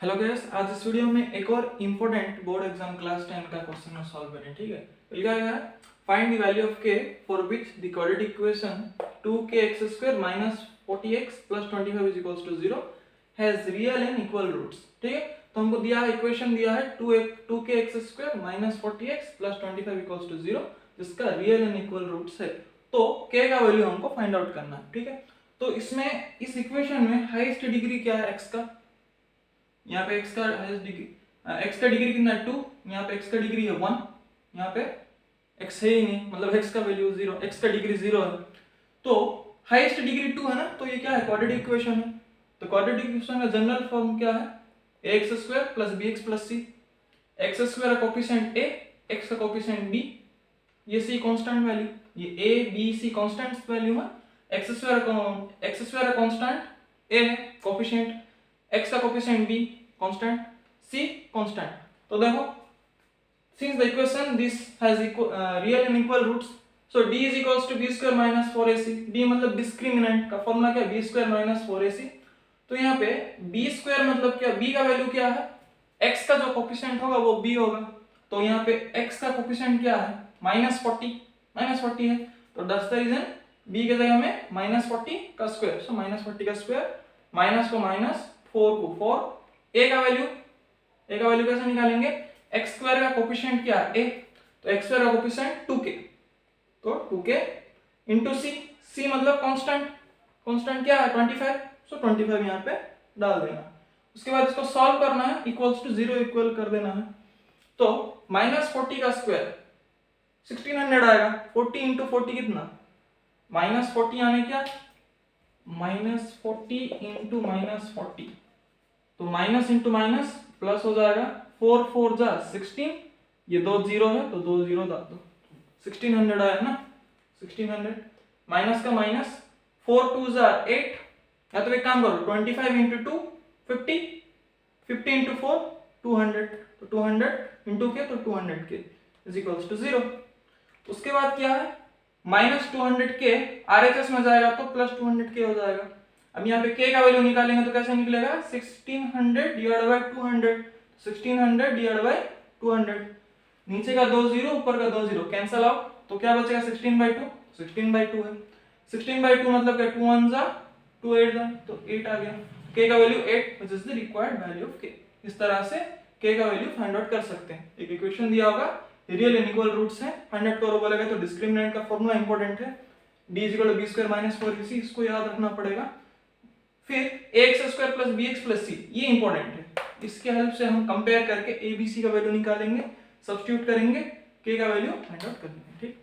Hello guys, आज इस video में एक और इम्पोर्टेंट बोर्ड एग्जाम क्लास 10 का क्वेश्चन सॉल्व करें। ठीक है, तो क्या है, find the value of k for which the quadratic equation 2kx² minus 40x plus 25 is equals to 0 has real and equal roots. ठीक है, तो हमको दिया है इक्वेशन दिया है 2kx² minus 40x plus 25 equals to 0 जिसका रियल एंड इक्वल रूट्स है। तो k का वैल्यू हमको फाइंड आउट करना है। ठीक है, तो इसमें इस इक्वेशन में हाईएस्ट डिग्री क्या है x का, यहाँ पे x का हाईएस्ट डिग्री, x का डिग्री कितना है 2, यहाँ पे x का डिग्री है 1, यहाँ पे x है ही नहीं, मतलब x का वैल्यू 0, x का डिग्री 0 है। तो हाईएस्ट डिग्री 2 है ना, तो ये क्या है, क्वाड्रेटिक इक्वेशन है। तो क्वाड्रेटिक इक्वेशन का जनरल फॉर्म क्या है, ax² plus bx plus c। x² का कोफिशिएंट a, x का कोफिशिएंट b, ये c कांस्टेंट वैल्यू, ये a b c constant value है। x² का कांस्टेंट a है कोफिशिएंट, x का coefficient b constant, c constant. तो देखो, since the equation this has real and equal roots, so d is equals to b² minus 4ac। d मतलब discriminant का formula क्या है, b² minus 4ac। तो यहाँ पे b² मतलब क्या, b का वैल्यू क्या है, x का जो कोफिशिएंट होगा वो b होगा। तो यहाँ पे x का कोफिशिएंट क्या है, -40 है। तो दैट्स द रीजन b के जगह में -40 का स्क्वायर, सो -40 का स्क्वायर, माइनस को माइनस 4 को 4, a का वैल्यू कैसे निकालेंगे, x² का कोफिशिएंट क्या है a, तो x² का कोफिशिएंट 2k, तो 2k इंटू c मतलब कांस्टेंट क्या है 25, सो 25 यहाँ पे डाल देना। उसके बाद इसको सॉल्व करना है, इक्वल्स टू 0 इक्वल कर देना है। तो -40 का स्क्वायर 1600 आएगा, 40 इंटू 40 कितना, -40 यानी क्या, -40 इंटू -40, तो माइनस इंटू माइनस प्लस हो जाएगा, 4 4 जा 16, ये 2 0 है तो 2 0 डाल दो, 1600 आया ना, 1600 माइनस का माइनस, 4 2 जा 8, या तो एक काम करो 25 इंटू 2 50, 50 इंटू 4 200, तो 200 इंटू के तो 200k इज इक्वल्स टू 0। उसके बाद क्या है, -200k RHS में जाएगा तो +200k हो जाएगा। अब यहाँ पे k का वैल्यू निकालेंगे तो कैसे निकलेगा, 1600 डिवाइड बाय 200, 1600 डिवाइड बाय 200, नीचे का 2 0 ऊपर का 2 0 कैंसिल आउट, तो क्या बचेगा 16/2, 16/2 है। 16/2 मतलब क्या, 2 1 जा 2 8 जा, तो 8 आ गया। k का value 8 which is the required value of k। इस तरह से k का वैल्यू फाइंड आउट कर सकते हैं। एक इक्वेशन दिया होगा, रियल एंड इक्वल रूट्स है, फाइंड आउट करो बोलेगा तो डिस्क्रिमिनेंट का फॉर्मूला इंपॉर्टेंट है, d = b² - 4ac, इसको याद रखना पड़ेगा। फिर ax² plus bx plus c, ये इंपॉर्टेंट है, इसके हेल्प से हम कंपेयर करके abc का वैल्यू निकालेंगे, सब्स्टिट्यूट करेंगे, k का वैल्यू फाइंड आउट कर लेंगे। ठीक।